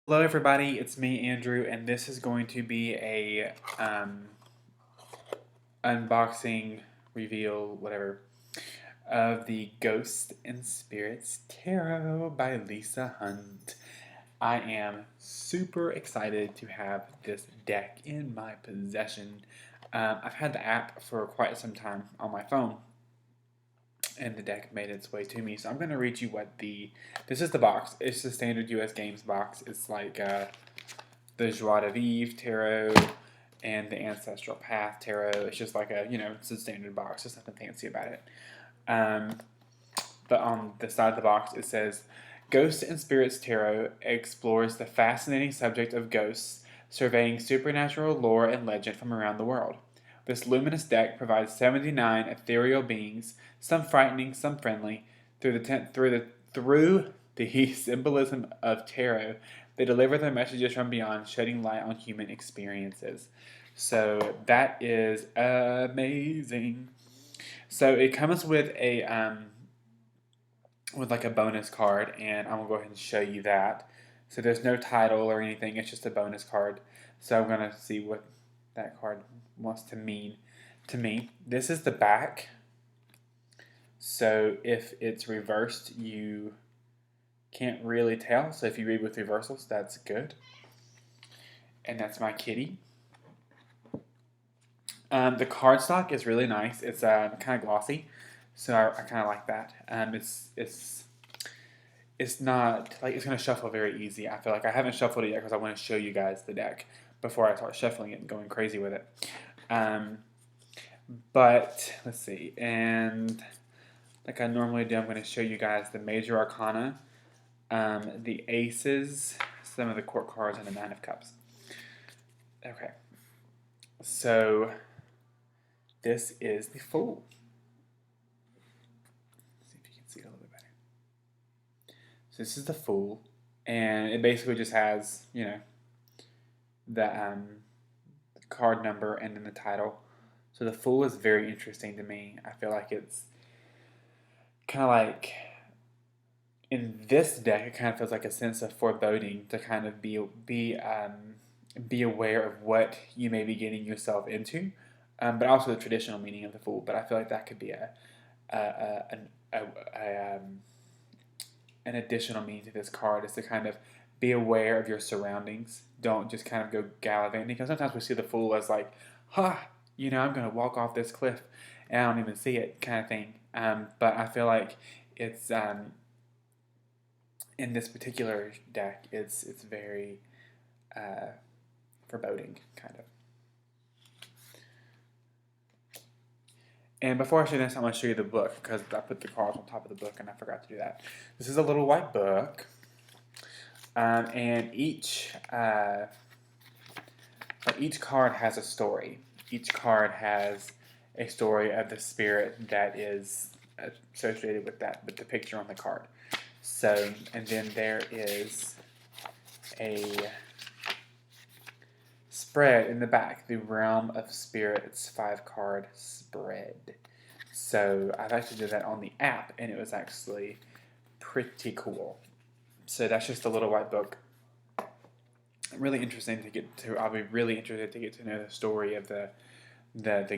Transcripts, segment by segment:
Hello everybody, it's me Andrew, and this is going to be a unboxing, reveal, whatever, of the Ghosts and Spirits Tarot by Lisa Hunt. I am super excited to have this deck in my possession. I've had the app for quite some time on my phone, and the deck made its way to me. So I'm going to read you this is the box. It's the standard US Games box. It's like the Joie de Vivre Tarot and the Ancestral Path Tarot. It's just like it's a standard box. There's nothing fancy about it. Um, but on the side of the box, it says, Ghosts and Spirits Tarot explores the fascinating subject of ghosts, surveying supernatural lore and legend from around the world. This luminous deck provides 79 ethereal beings, some frightening, some friendly, through the symbolism of tarot. They deliver their messages from beyond, shedding light on human experiences. So that is amazing. So it comes with like a bonus card, and I'm gonna go ahead and show you that. So there's no title or anything; it's just a bonus card. So I'm gonna see what that card wants to mean to me. This is the back. So if it's reversed, you can't really tell. So if you read with reversals, that's good. And that's my kitty. The cardstock is really nice. It's kind of glossy, so I kind of like that. It's not like it's gonna shuffle very easy. I feel like I haven't shuffled it yet because I want to show you guys the deck before I start shuffling it and going crazy with it. But let's see, and like I normally do, I'm going to show you guys the major arcana, the aces, some of the court cards, and the nine of cups. Okay, so this is the Fool. Let's see if you can see it a little bit better. So this is the Fool, and it basically just has, the card number and then the title. So the Fool is very interesting to me. I feel like it's kind of like in this deck, it kind of feels like a sense of foreboding to kind of be aware of what you may be getting yourself into, but also the traditional meaning of the Fool. But I feel like that could be an additional meaning to this card, is to kind of be aware of your surroundings. Don't just kind of go gallivanting, because sometimes we see the Fool as like, ha, I'm going to walk off this cliff and I don't even see it, kind of thing. But I feel like it's in this particular deck, it's very foreboding, kind of. And before I show this, I'm going to show you the book, because I put the cards on top of the book and I forgot to do that. This is a little white book, and each card has a story. Each card has a story of the spirit that is associated with the picture on the card. So, and then there is a spread in the back, the Realm of Spirits 5-card spread. So I've actually did that on the app, and it was actually pretty cool. So that's just a little white book. Really interesting to get to. I'll be really interested to get to know the story of the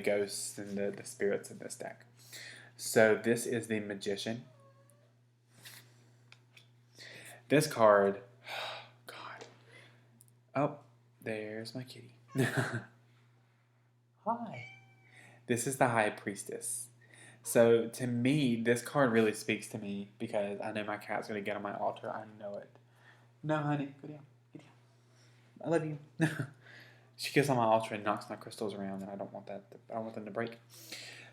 ghosts and the spirits in this deck. So this is the Magician. This card, God. Oh, there's my kitty. Hi. This is the High Priestess. So to me, this card really speaks to me, because I know my cat's going to get on my altar. I know it. No, honey. Go down. Get down. I love you. She gets on my altar and knocks my crystals around, and I don't want that. I don't want them to break.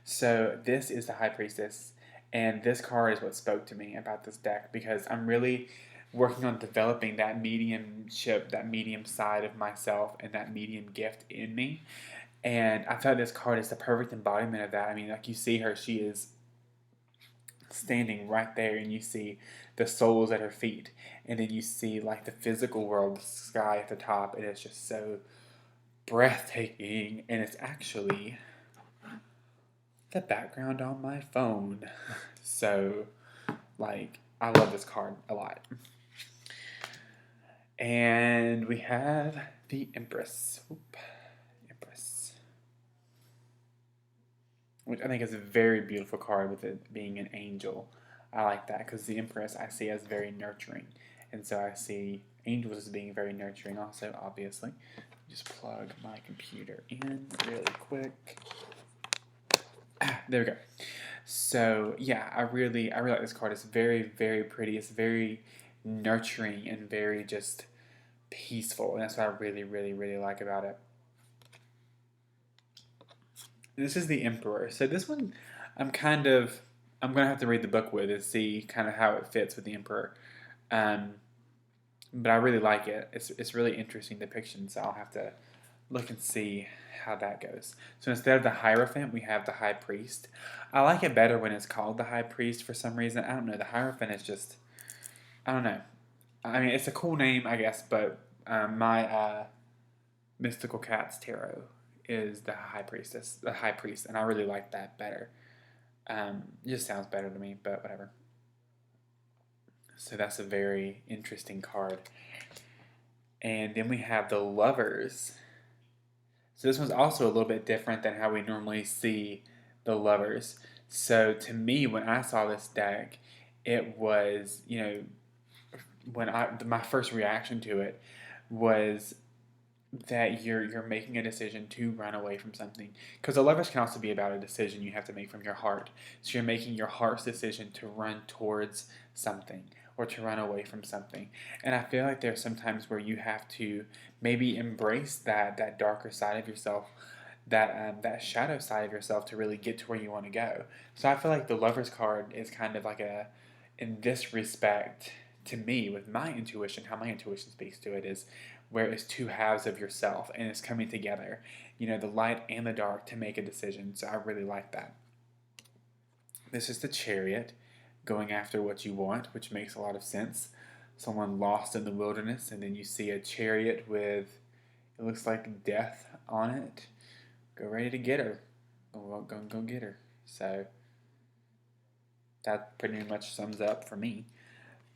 So this is the High Priestess, and this card is what spoke to me about this deck, because I'm really working on developing that mediumship, that medium side of myself, and that medium gift in me. And I felt this card is the perfect embodiment of that. I mean, like, you see her, she is standing right there, and you see the souls at her feet, and then you see like the physical world, the sky at the top, and it's just so breathtaking. And it's actually the background on my phone. So, like, I love this card a lot. And we have the Empress. Empress. Which I think is a very beautiful card with it being an angel. I like that because the Empress I see as very nurturing. And so I see angels as being very nurturing also, obviously. Just plug my computer in really quick. There we go. So yeah, I really like this card. It's very, very pretty. It's very nurturing and very just peaceful. And that's what I really, really, really like about it. This is the Emperor. So this one, I'm gonna have to read the book with and see kind of how it fits with the Emperor. Um, but I really like it. It's really interesting depiction. So I'll have to look and see how that goes. So instead of the Hierophant, we have the High Priest. I like it better when it's called the High Priest for some reason. I don't know. The Hierophant is just, I don't know. I mean, it's a cool name, I guess, but my Mystical Cats Tarot is the High Priest, and I really like that better. It just sounds better to me, but whatever. So that's a very interesting card. And then we have the Lovers. So this one's also a little bit different than how we normally see the Lovers. So to me, when I saw this deck, it was, my first reaction to it was that you're making a decision to run away from something, because the Lovers can also be about a decision you have to make from your heart. So you're making your heart's decision to run towards something or to run away from something. And I feel like there's sometimes where you have to maybe embrace that darker side of yourself, that shadow side of yourself, to really get to where you want to go. So I feel like the Lovers card is kind of like in this respect, to me, with my intuition, how my intuition speaks to it is where it's two halves of yourself and it's coming together, the light and the dark, to make a decision. So I really like that. This is the Chariot, going after what you want, which makes a lot of sense. Someone lost in the wilderness, and then you see a chariot with, it looks like death on it. Go ready to get her. Go get her. So that pretty much sums up for me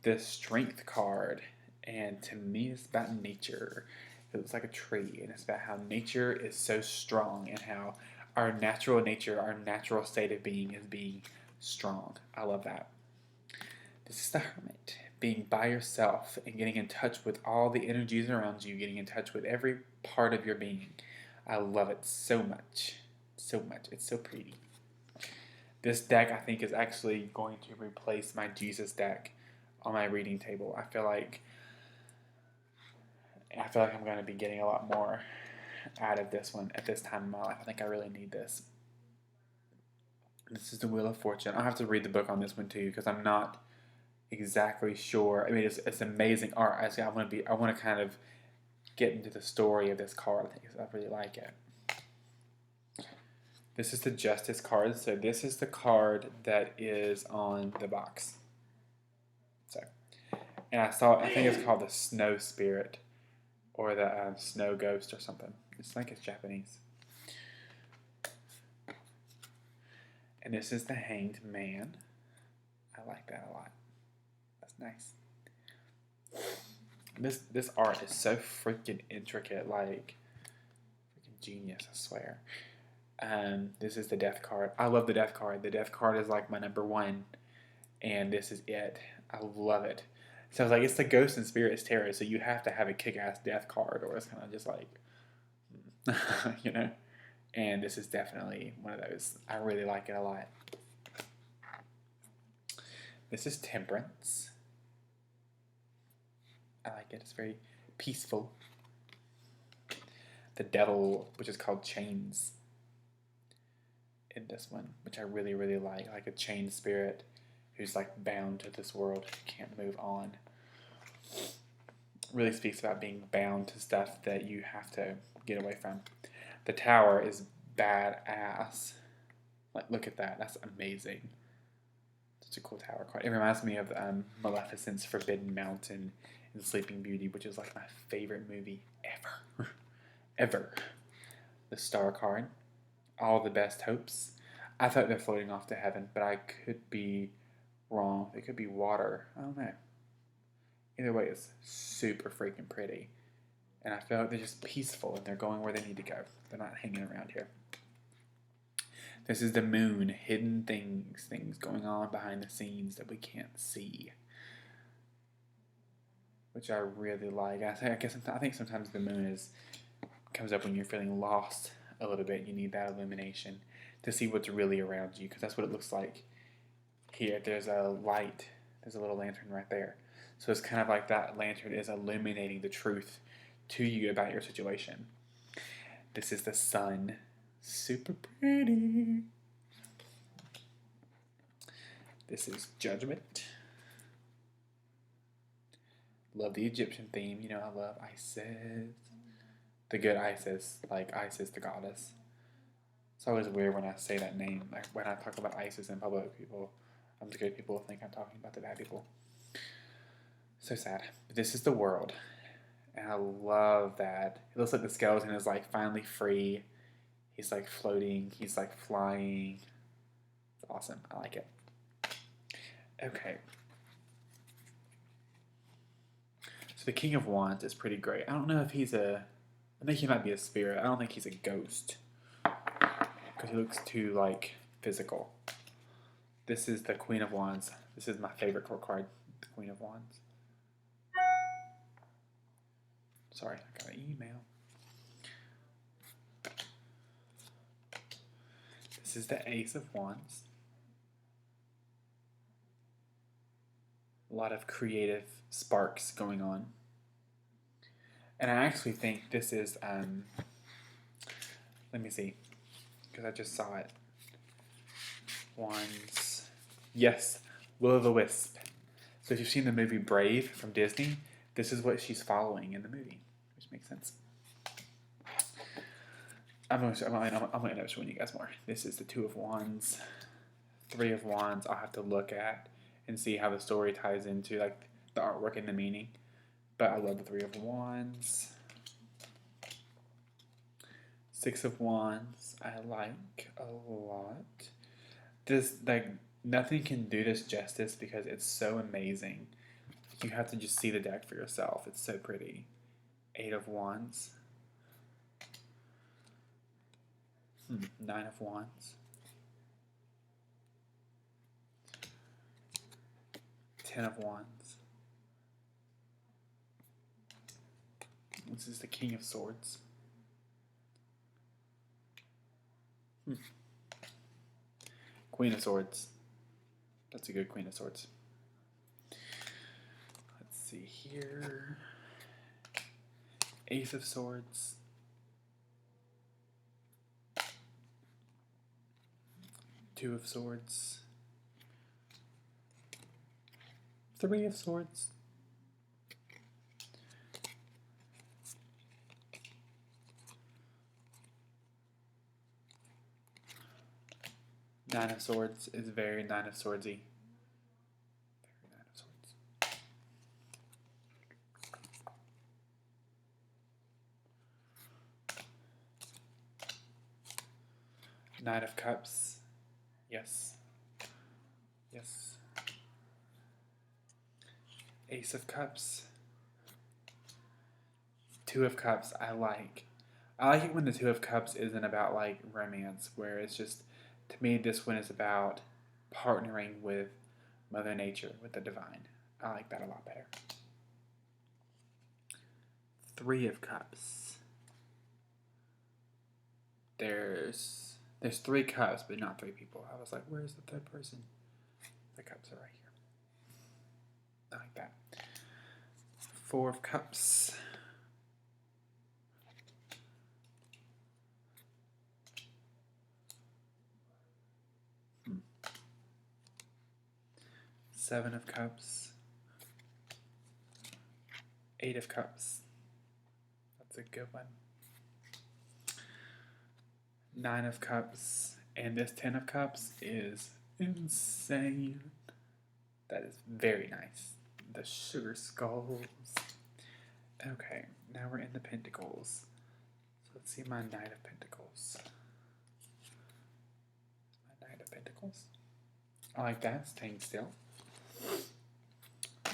the Strength card. And to me, it's about nature. It looks like a tree, and it's about how nature is so strong and how our natural nature, our natural state of being, is being strong. I love that. This is the Hermit, being by yourself and getting in touch with all the energies around you, getting in touch with every part of your being. I love it so much. So much. It's so pretty. This deck, I think, is actually going to replace my Jesus deck on my reading table. I feel like I'm going to be getting a lot more out of this one at this time in my life. I think I really need this. This is the Wheel of Fortune. I'll have to read the book on this one too, because I'm not exactly sure. I mean, it's amazing art. I want to kind of get into the story of this card. I really like it. This is the Justice card. So this is the card that is on the box. So, and I think it's called the Snow Spirit, or the Snow Ghost or something. It's Japanese. And this is the Hanged Man. I like that a lot. That's nice. This art is so freaking intricate, like freaking genius, I swear. This is the Death card. I love the Death card. The Death card is like my number one, and this is it. I love it. So it's like, it's the Ghosts and Spirits Tarot, so you have to have a kick-ass Death card, or it's kind of just like, And this is definitely one of those. I really like it a lot. This is Temperance. I like it. It's very peaceful. The Devil, which is called Chains, in this one, which I really, really like a chained spirit who's like bound to this world, can't move on. Really speaks about being bound to stuff that you have to get away from. The Tower is badass. Like, look at that. That's amazing. Such a cool tower card. It reminds me of Maleficent's Forbidden Mountain in Sleeping Beauty, which is like my favorite movie ever. Ever. The Star card. All the Best Hopes. I thought they're floating off to heaven, but I could be wrong. They could be water. I don't know. Either way, it's super freaking pretty. And I feel like they're just peaceful and they're going where they need to go. They're not hanging around here. This is the moon, hidden things going on behind the scenes that we can't see, which I really like. I think sometimes the moon comes up when you're feeling lost a little bit. You need that illumination to see what's really around you, because that's what it looks like here. There's a light. There's a little lantern right there. So it's kind of like that lantern is illuminating the truth to you about your situation. This is the sun. Super pretty. This is Judgment. Love the Egyptian theme. You know, I love Isis. The good Isis, like Isis the goddess. It's always weird when I say that name. Like when I talk about Isis in public, the good people think I'm talking about the bad people. So sad. But this is the world. And I love that. It looks like the skeleton is like finally free. He's like floating. He's like flying. It's awesome. I like it. Okay. So the King of Wands is pretty great. I don't know if I think he might be a spirit. I don't think he's a ghost, because he looks too, like, physical. This is the Queen of Wands. This is my favorite court card, the Queen of Wands. Sorry, I got an email. This is the Ace of Wands. A lot of creative sparks going on. And I actually think this is, let me see, because I just saw it. Wands. Yes, Will-o'-the-Wisp. So if you've seen the movie Brave from Disney, this is what she's following in the movie, which makes sense. I'm going to end up showing you guys more. This is the Two of Wands. Three of Wands I'll have to look at and see how the story ties into, like, the artwork and the meaning. But I love the Three of Wands. Six of Wands I like a lot. This, like, nothing can do this justice because it's so amazing. You have to just see the deck for yourself. It's so pretty. Eight of Wands. Nine of Wands. 10 of Wands. This is the King of Swords. Queen of Swords. That's a good Queen of Swords. Let's see here. Ace of Swords. Two of Swords. Three of Swords. Nine of Swords is very Nine of Swordsy. Very Nine of Swords. Knight of Cups. Yes. Yes. Ace of Cups. Two of Cups I like. I like it when the Two of Cups isn't about, like, romance, where it's just, to me, this one is about partnering with Mother Nature, with the divine. I like that a lot better. Three of Cups. There's three cups, but not three people. I was like, where's the third person? The cups are right here. I like that. Four of Cups. Seven of Cups. Eight of Cups. That's a good one. Nine of Cups. And this 10 of Cups is insane. That is very nice. The Sugar Skulls. Okay, now we're in the Pentacles. So let's see my Knight of Pentacles. My Knight of Pentacles. I like that, staying still.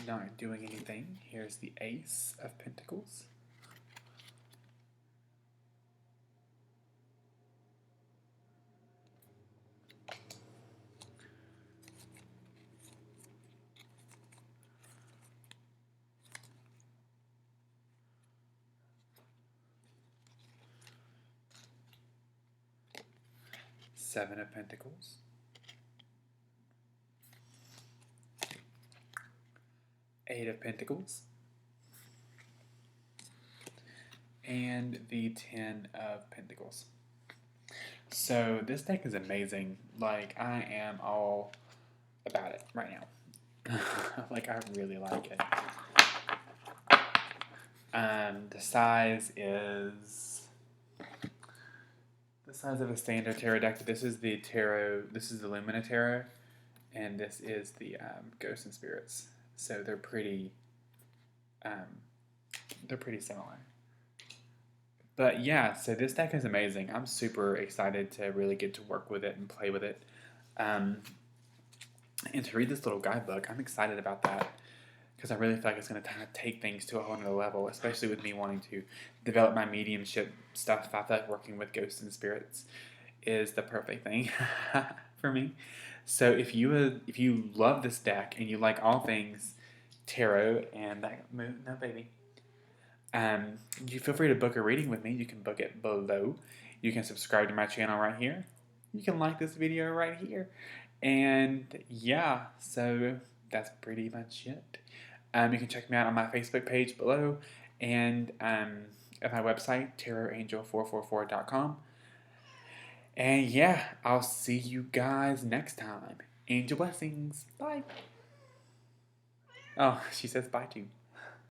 not doing anything. Here's the Ace of Pentacles. Seven of Pentacles. Eight of Pentacles. And the Ten of Pentacles. So this deck is amazing. Like, I am all about it right now. Like, I really like it. The size is the size of a standard tarot deck. This is the tarot. This is the Lumina Tarot, and this is the Ghosts and Spirits. So they're pretty similar. But yeah, so this deck is amazing. I'm super excited to really get to work with it and play with it. And to read this little guidebook, I'm excited about that because I really feel like it's going to kind of take things to a whole nother level, especially with me wanting to develop my mediumship stuff. I feel like working with ghosts and spirits is the perfect thing for me. So if you love this deck and you like all things tarot and that moon, no baby, you feel free to book a reading with me. You can book it below. You can subscribe to my channel right here. You can like this video right here. And yeah, so that's pretty much it. You can check me out on my Facebook page below and at my website, terrorangel444.com. And yeah, I'll see you guys next time. Angel blessings. Bye. Oh, she says bye too.